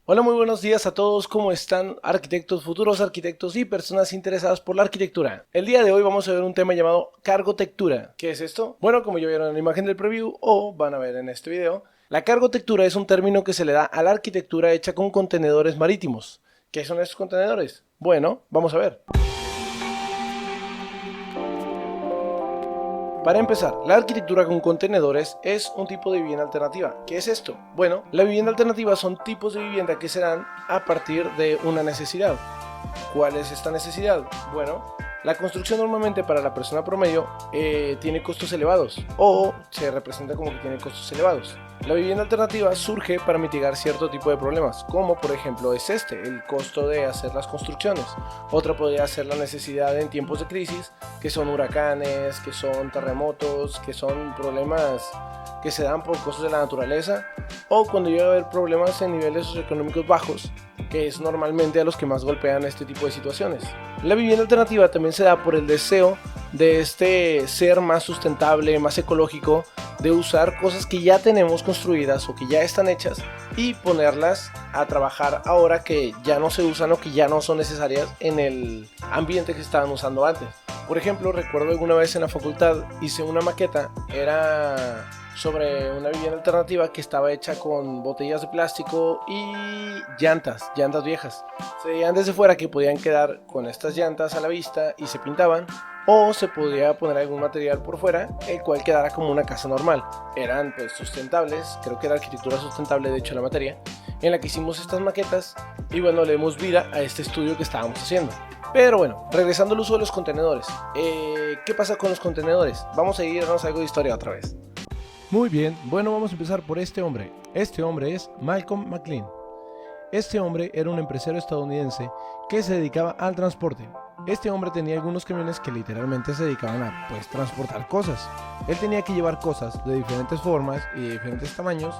Hola, muy buenos días a todos, ¿cómo están arquitectos, futuros arquitectos y personas interesadas por la arquitectura? El día de hoy vamos a ver un tema llamado cargotectura. ¿Qué es esto? Bueno, como ya vieron en la imagen del preview o van a ver en este video, la cargotectura es un término que se le da a la arquitectura hecha con contenedores marítimos. ¿Qué son estos contenedores? Bueno, vamos a ver. Para empezar, la arquitectura con contenedores es un tipo de vivienda alternativa. ¿Qué es esto? Bueno, la vivienda alternativa son tipos de vivienda que se dan a partir de una necesidad. ¿Cuál es esta necesidad? Bueno, la construcción normalmente para la persona promedio tiene costos elevados o se representa como que tiene costos elevados. La vivienda alternativa surge para mitigar cierto tipo de problemas, como por ejemplo es el costo de hacer las construcciones. Otra podría ser la necesidad en tiempos de crisis, que son huracanes, que son terremotos, que son problemas que se dan por cosas de la naturaleza, o cuando llega a haber problemas en niveles socioeconómicos bajos, que es normalmente a los que más golpean este tipo de situaciones. La vivienda alternativa también se da por el deseo de ser más sustentable, más ecológico, de usar cosas que ya tenemos construidas o que ya están hechas y ponerlas a trabajar ahora que ya no se usan o que ya no son necesarias en el ambiente que estaban usando antes. Por ejemplo, recuerdo alguna vez en la facultad hice una maqueta, era sobre una vivienda alternativa que estaba hecha con botellas de plástico y llantas viejas. Se veían desde fuera que podían quedar con estas llantas a la vista y se pintaban, o se podía poner algún material por fuera, el cual quedara como una casa normal. Eran pues sustentables, creo que era arquitectura sustentable de hecho la materia, en la que hicimos estas maquetas y bueno, le dimos vida a este estudio que estábamos haciendo. Pero bueno, regresando al uso de los contenedores, ¿qué pasa con los contenedores? Vamos a irnos a algo de historia otra vez. Muy bien, bueno, vamos a empezar por este hombre. Este hombre es Malcolm McLean. Este hombre era un empresario estadounidense que se dedicaba al transporte. Este hombre tenía algunos camiones que literalmente se dedicaban a transportar cosas. Él tenía que llevar cosas de diferentes formas y de diferentes tamaños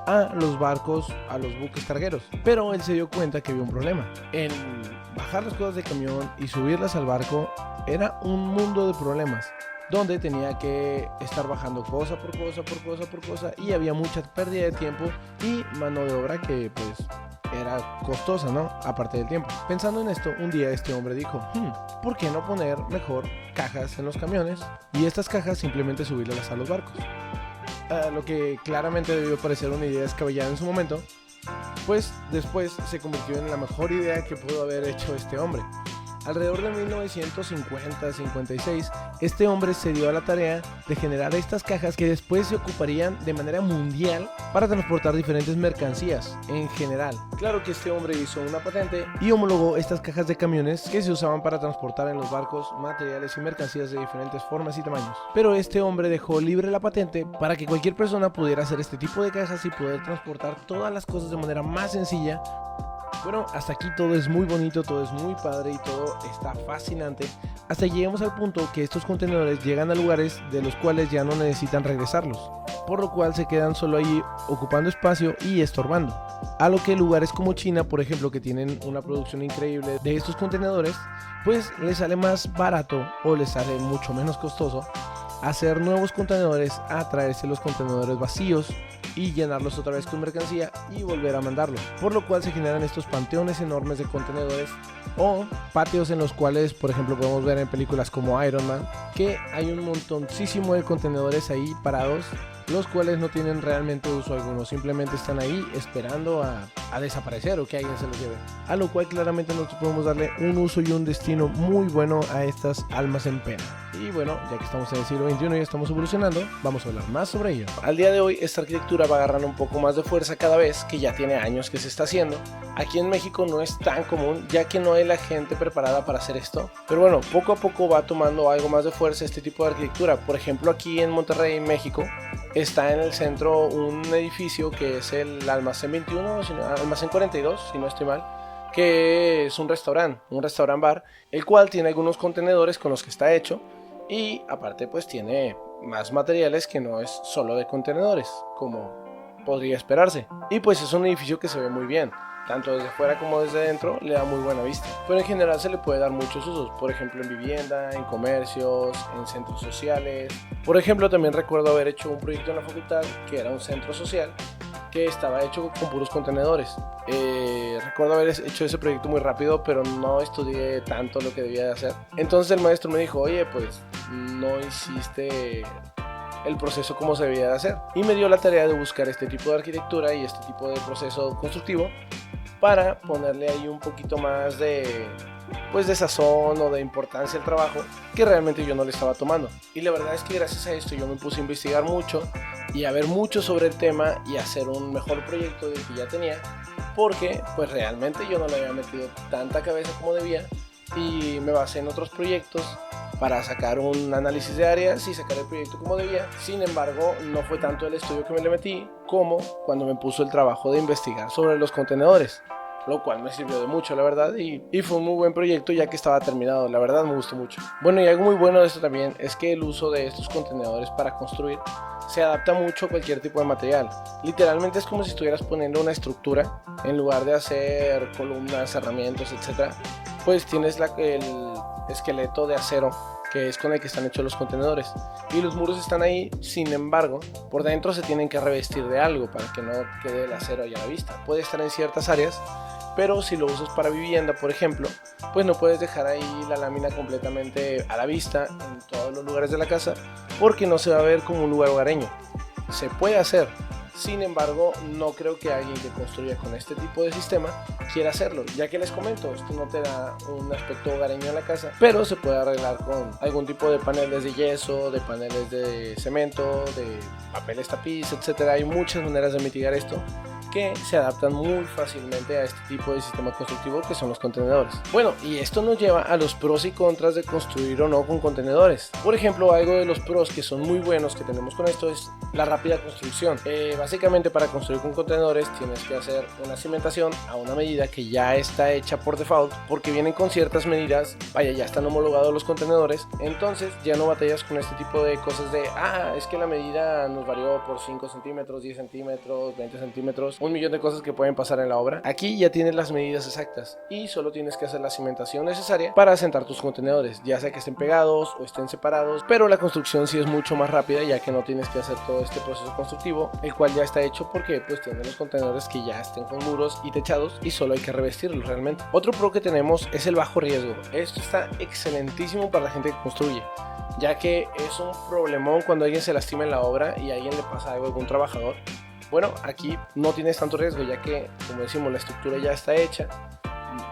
a los barcos, a los buques cargueros. Pero él se dio cuenta que había un problema. En bajar las cosas del camión y subirlas al barco era un mundo de problemas, donde tenía que estar bajando cosa por cosa y había mucha pérdida de tiempo y mano de obra que era costosa, ¿no? Aparte del tiempo. Pensando en esto, un día este hombre dijo, ¿por qué no poner mejor cajas en los camiones y estas cajas simplemente subirlas a los barcos? Lo que claramente debió parecer una idea descabellada en su momento, pues después se convirtió en la mejor idea que pudo haber hecho este hombre. Alrededor de 1950-56, este hombre se dio a la tarea de generar estas cajas que después se ocuparían de manera mundial para transportar diferentes mercancías en general. Claro que este hombre hizo una patente y homologó estas cajas de camiones que se usaban para transportar en los barcos materiales y mercancías de diferentes formas y tamaños. Pero este hombre dejó libre la patente para que cualquier persona pudiera hacer este tipo de cajas y poder transportar todas las cosas de manera más sencilla. Bueno, hasta aquí todo es muy bonito, todo es muy padre y todo está fascinante, hasta que lleguemos al punto que estos contenedores llegan a lugares de los cuales ya no necesitan regresarlos, por lo cual se quedan solo ahí ocupando espacio y estorbando. A lo que lugares como China, por ejemplo, que tienen una producción increíble de estos contenedores, pues les sale más barato o les sale mucho menos costoso hacer nuevos contenedores a traerse los contenedores vacíos y llenarlos otra vez con mercancía y volver a mandarlos, por lo cual se generan estos panteones enormes de contenedores o patios en los cuales, por ejemplo, podemos ver en películas como Iron Man que hay un montoncísimo de contenedores ahí parados, los cuales no tienen realmente uso alguno, simplemente están ahí esperando a desaparecer o que alguien se los lleve, a lo cual claramente nosotros podemos darle un uso y un destino muy bueno a estas almas en pena. Y bueno, ya que estamos en el siglo XXI y estamos evolucionando, vamos a hablar más sobre ello. Al día de hoy esta arquitectura va agarrando un poco más de fuerza cada vez, que ya tiene años que se está haciendo. Aquí en México no es tan común, ya que no hay la gente preparada para hacer esto, pero bueno, poco a poco va tomando algo más de fuerza este tipo de arquitectura. Por ejemplo, aquí en Monterrey, México, está en el centro un edificio que es el Almacén 21, Almacén 42, si no estoy mal, que es un restaurante bar, el cual tiene algunos contenedores con los que está hecho y aparte pues tiene más materiales que no es solo de contenedores, como podría esperarse. Y pues es un edificio que se ve muy bien, tanto desde fuera como desde dentro le da muy buena vista, pero en general se le puede dar muchos usos, por ejemplo en vivienda, en comercios, en centros sociales. Por ejemplo, también recuerdo haber hecho un proyecto en la facultad que era un centro social que estaba hecho con puros contenedores. Recuerdo haber hecho ese proyecto muy rápido, pero no estudié tanto lo que debía de hacer. Entonces el maestro me dijo, oye, pues no hiciste el proceso como se debía de hacer, y me dio la tarea de buscar este tipo de arquitectura y este tipo de proceso constructivo para ponerle ahí un poquito más de sazón o de importancia al trabajo que realmente yo no le estaba tomando. Y la verdad es que gracias a esto yo me puse a investigar mucho y a ver mucho sobre el tema y hacer un mejor proyecto del que ya tenía, porque pues realmente yo no le había metido tanta cabeza como debía, y me basé en otros proyectos para sacar un análisis de áreas y sacar el proyecto como debía. Sin embargo, no fue tanto el estudio que me le metí como cuando me puso el trabajo de investigar sobre los contenedores, lo cual me sirvió de mucho, la verdad, y fue un muy buen proyecto ya que estaba terminado. La verdad me gustó mucho. Bueno, y algo muy bueno de esto también es que el uso de estos contenedores para construir se adapta mucho a cualquier tipo de material. Literalmente es como si estuvieras poniendo una estructura en lugar de hacer columnas, herramientas, etc. Pues tienes el esqueleto de acero, que es con el que están hechos los contenedores, y los muros están ahí. Sin embargo, por dentro se tienen que revestir de algo para que no quede el acero ahí a la vista. Puede estar en ciertas áreas, pero si lo usas para vivienda, por ejemplo, pues no puedes dejar ahí la lámina completamente a la vista en todos los lugares de la casa, porque no se va a ver como un lugar hogareño. Se puede hacer, sin embargo, no creo que alguien que construya con este tipo de sistema quiera hacerlo, ya que les comento, esto no te da un aspecto hogareño en la casa, pero se puede arreglar con algún tipo de paneles de yeso, de paneles de cemento, de papeles tapiz, etc. Hay muchas maneras de mitigar esto que se adaptan muy fácilmente a este tipo de sistema constructivo que son los contenedores. Bueno, y esto nos lleva a los pros y contras de construir o no con contenedores. Por ejemplo, algo de los pros que son muy buenos que tenemos con esto es la rápida construcción. Básicamente, para construir con contenedores tienes que hacer una cimentación a una medida que ya está hecha por default, porque vienen con ciertas medidas, vaya, ya están homologados los contenedores. Entonces ya no batallas con este tipo de cosas de, es que la medida nos varió por 5 centímetros, 10 centímetros, 20 centímetros, un millón de cosas que pueden pasar en la obra. Aquí ya tienes las medidas exactas y solo tienes que hacer la cimentación necesaria para asentar tus contenedores, ya sea que estén pegados o estén separados, pero la construcción sí es mucho más rápida, ya que no tienes que hacer todo este proceso constructivo, el cual ya está hecho porque pues tienen los contenedores que ya estén con muros y techados y solo hay que revestirlos realmente. Otro pro que tenemos es el bajo riesgo. Esto está excelentísimo para la gente que construye, ya que es un problemón cuando alguien se lastima en la obra y a alguien le pasa algo a algún trabajador. Bueno, aquí no tienes tanto riesgo, ya que, como decimos, la estructura ya está hecha,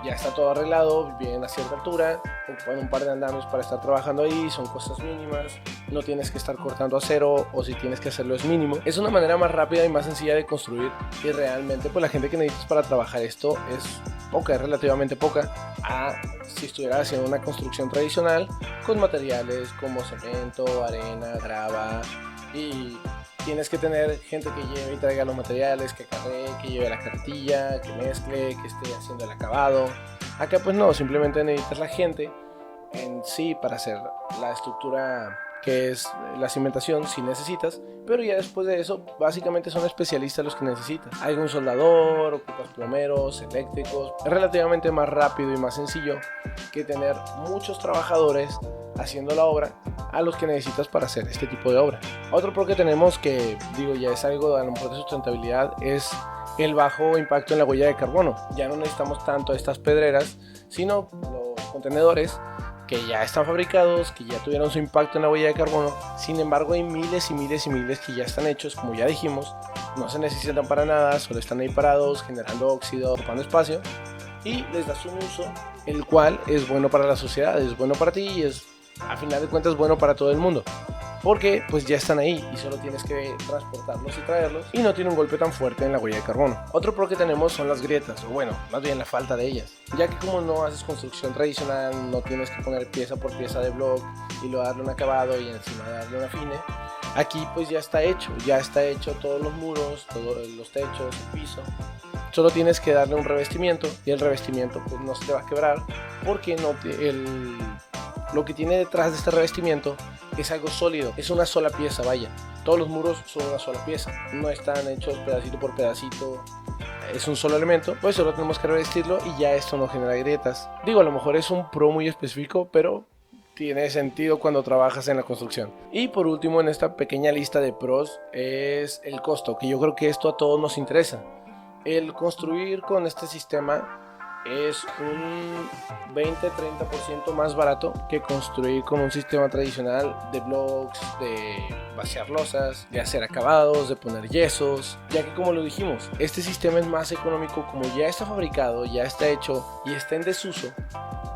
ya está todo arreglado, vienen a cierta altura, ocupan un par de andamios para estar trabajando ahí, son cosas mínimas, no tienes que estar cortando acero, o si tienes que hacerlo es mínimo. Es una manera más rápida y más sencilla de construir, y realmente pues la gente que necesitas para trabajar esto es poca, es relativamente poca a si estuvieras haciendo una construcción tradicional con materiales como cemento, arena, grava, y tienes que tener gente que lleve y traiga los materiales, que acarree, que lleve la carretilla, que mezcle, que esté haciendo el acabado. Acá pues no, simplemente necesitas la gente en sí para hacer la estructura que es la cimentación, si necesitas, pero ya después de eso básicamente son especialistas los que necesitas. Algún soldador, ocupas plomeros, eléctricos. Es relativamente más rápido y más sencillo que tener muchos trabajadores haciendo la obra a los que necesitas para hacer este tipo de obra. Otro pro que tenemos, que digo ya es algo a lo mejor de sustentabilidad, es el bajo impacto en la huella de carbono. Ya no necesitamos tanto estas pedreras, sino los contenedores que ya están fabricados, que ya tuvieron su impacto en la huella de carbono. Sin embargo, hay miles y miles y miles que ya están hechos, como ya dijimos, no se necesitan para nada, solo están ahí parados, generando óxido, ocupando espacio, y les das un uso el cual es bueno para la sociedad, es bueno para ti y es, a final de cuentas, bueno para todo el mundo, porque pues ya están ahí y solo tienes que transportarlos y traerlos, y no tiene un golpe tan fuerte en la huella de carbono. Otro pro que tenemos son las grietas, o bueno, más bien la falta de ellas, ya que como no haces construcción tradicional, no tienes que poner pieza por pieza de block y luego darle un acabado y encima darle una fine. Aquí pues ya está hecho todos los muros, todos los techos, el piso. Solo tienes que darle un revestimiento, y el revestimiento pues no se te va a quebrar, porque lo que tiene detrás de este revestimiento es algo sólido, es una sola pieza, vaya. Todos los muros son una sola pieza, no están hechos pedacito por pedacito, es un solo elemento, pues solo tenemos que revestirlo y ya esto no genera grietas. Digo, a lo mejor es un pro muy específico, pero tiene sentido cuando trabajas en la construcción. Y por último, en esta pequeña lista de pros es el costo, que yo creo que esto a todos nos interesa. El construir con este sistema es un 20-30% más barato que construir con un sistema tradicional de blocks, de vaciar losas, de hacer acabados, de poner yesos, ya que como lo dijimos, este sistema es más económico. Como ya está fabricado, ya está hecho y está en desuso,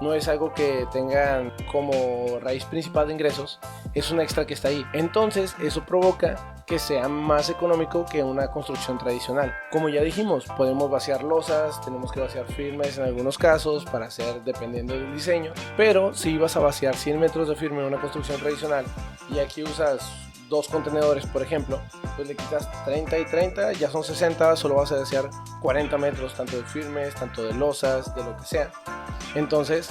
no es algo que tengan como raíz principal de ingresos, es un extra que está ahí. Entonces eso provoca que sea más económico que una construcción tradicional. Como ya dijimos, podemos vaciar losas, tenemos que vaciar firmes en algunos casos para hacer dependiendo del diseño, pero si vas a vaciar 100 metros de firme en una construcción tradicional y aquí usas 2 contenedores, por ejemplo, pues le quitas 30 y 30, ya son 60, solo vas a vaciar 40 metros, tanto de firmes, tanto de losas, de lo que sea. Entonces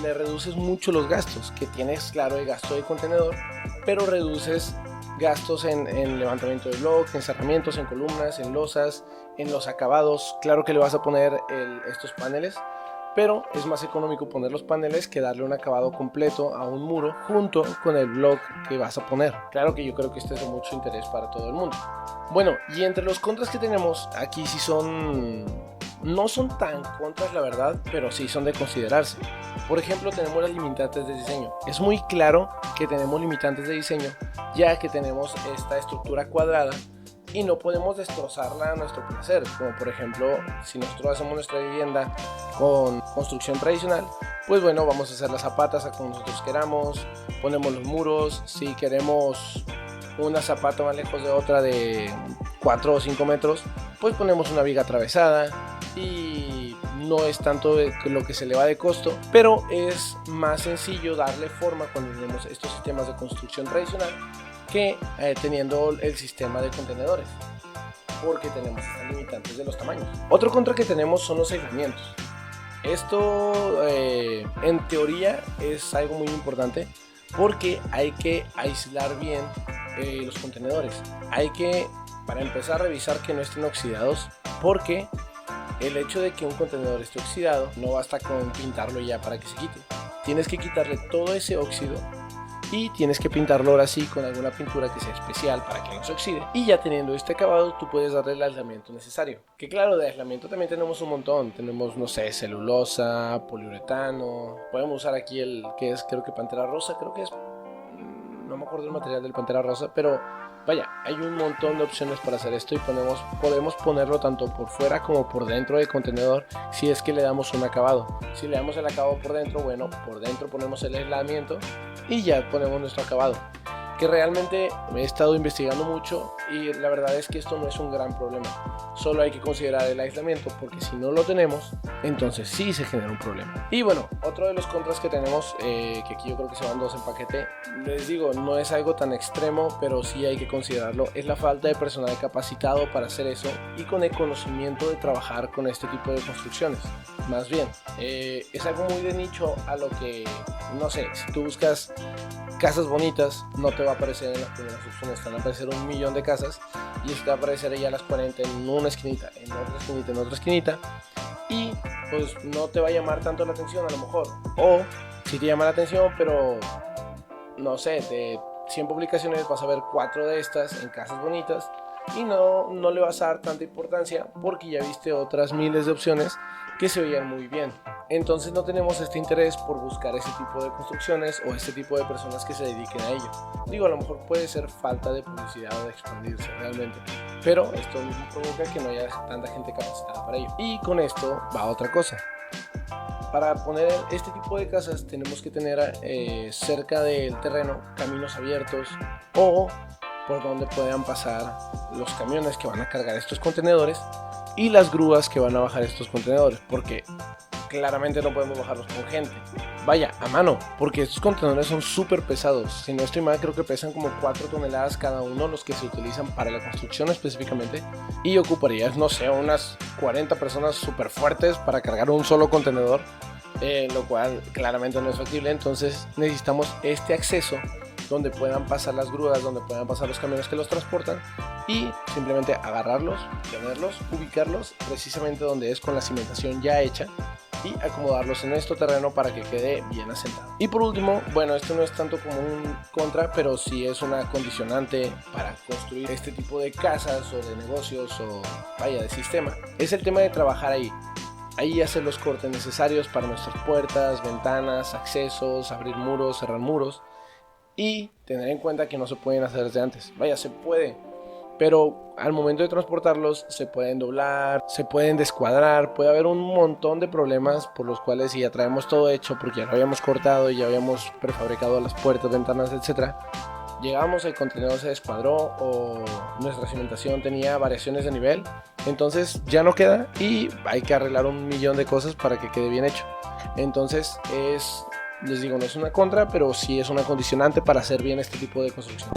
le reduces mucho los gastos que tienes, claro, el gasto de contenedor, pero reduces gastos en levantamiento de bloques, en cerramientos, en columnas, en losas, en los acabados. Claro que le vas a poner estos paneles, pero es más económico poner los paneles que darle un acabado completo a un muro junto con el bloque que vas a poner. Claro que yo creo que este es de mucho interés para todo el mundo. Bueno, y entre los contras que tenemos aquí sí no son tan contras, la verdad, pero sí son de considerarse. Por ejemplo, tenemos las limitantes de diseño. Es muy claro que tenemos limitantes de diseño, ya que tenemos esta estructura cuadrada y no podemos destrozarla a nuestro placer. Como por ejemplo, si nosotros hacemos nuestra vivienda con construcción tradicional, pues bueno, vamos a hacer las zapatas como nosotros queramos, ponemos los muros. Si queremos una zapata más lejos de otra de 4 o 5 metros, pues ponemos una viga atravesada y no es tanto lo que se le va de costo, pero es más sencillo darle forma cuando tenemos estos sistemas de construcción tradicional que teniendo el sistema de contenedores, porque tenemos estas limitantes de los tamaños. Otro contra que tenemos son los aislamientos. Esto en teoría es algo muy importante porque hay que aislar bien los contenedores. Hay que, para empezar, revisar que no estén oxidados, porque el hecho de que un contenedor esté oxidado no basta con pintarlo ya para que se quite. Tienes que quitarle todo ese óxido y tienes que pintarlo ahora sí con alguna pintura que sea especial para que no se oxide. Y ya teniendo este acabado, tú puedes darle el aislamiento necesario. Que claro, de aislamiento también tenemos un montón. Tenemos, no sé, celulosa, poliuretano. Podemos usar aquí el que es, creo que Pantera Rosa, creo que es... No me acuerdo el material del Pantera Rosa, pero vaya, hay un montón de opciones para hacer esto y podemos ponerlo tanto por fuera como por dentro del contenedor si es que le damos un acabado. Si le damos el acabado por dentro, bueno, por dentro ponemos el aislamiento y ya ponemos nuestro acabado. Que realmente he estado investigando mucho y la verdad es que esto no es un gran problema. Solo hay que considerar el aislamiento, porque si no lo tenemos, entonces sí se genera un problema. Y bueno, otro de los contras que tenemos, que aquí yo creo que se van 2 en paquete, les digo, no es algo tan extremo, pero sí hay que considerarlo, es la falta de personal capacitado para hacer eso y con el conocimiento de trabajar con este tipo de construcciones. Más bien, es algo muy de nicho, a lo que, no sé, si tú buscas casas bonitas, no te va a aparecer en las primeras opciones, te van a aparecer 1.000.000 de casas y esto va a aparecer ya a las 40 en una esquinita, en otra esquinita, en otra esquinita, y pues no te va a llamar tanto la atención a lo mejor, o si te llama la atención, pero no sé, de 100 publicaciones vas a ver 4 de estas en casas bonitas y no le vas a dar tanta importancia porque ya viste otras miles de opciones que se oían muy bien. Entonces no tenemos este interés por buscar ese tipo de construcciones o este tipo de personas que se dediquen a ello. Digo, a lo mejor puede ser falta de publicidad o de expandirse realmente, pero esto mismo provoca que no haya tanta gente capacitada para ello. Y con esto va otra cosa. Para poner este tipo de casas tenemos que tener cerca del terreno caminos abiertos o por donde puedan pasar los camiones que van a cargar estos contenedores y las grúas que van a bajar estos contenedores, porque claramente no podemos bajarlos con gente, vaya, a mano, porque estos contenedores son súper pesados. Si no estoy mal, creo que pesan como 4 toneladas cada uno, los que se utilizan para la construcción específicamente, y ocuparías, no sé, unas 40 personas súper fuertes para cargar un solo contenedor, lo cual claramente no es factible. Entonces necesitamos este acceso donde puedan pasar las grúas, donde puedan pasar los camiones que los transportan, y simplemente agarrarlos, tenerlos, ubicarlos precisamente donde es, con la cimentación ya hecha, y acomodarlos en nuestro terreno para que quede bien asentado. Y por último, bueno, esto no es tanto como un contra, pero sí es una condicionante para construir este tipo de casas o de negocios o vaya de sistema, es el tema de trabajar ahí hacer los cortes necesarios para nuestras puertas, ventanas, accesos, abrir muros, cerrar muros y tener en cuenta que no se pueden hacer desde antes. Vaya, se puede, pero al momento de transportarlos se pueden doblar, se pueden descuadrar, puede haber un montón de problemas por los cuales si ya traemos todo hecho porque ya lo habíamos cortado y ya habíamos prefabricado las puertas, ventanas, etcétera, llegamos, el contenedor se descuadró o nuestra cimentación tenía variaciones de nivel, entonces ya no queda y hay que arreglar un millón de cosas para que quede bien hecho. Entonces les digo, no es una contra, pero sí es una condicionante para hacer bien este tipo de construcción.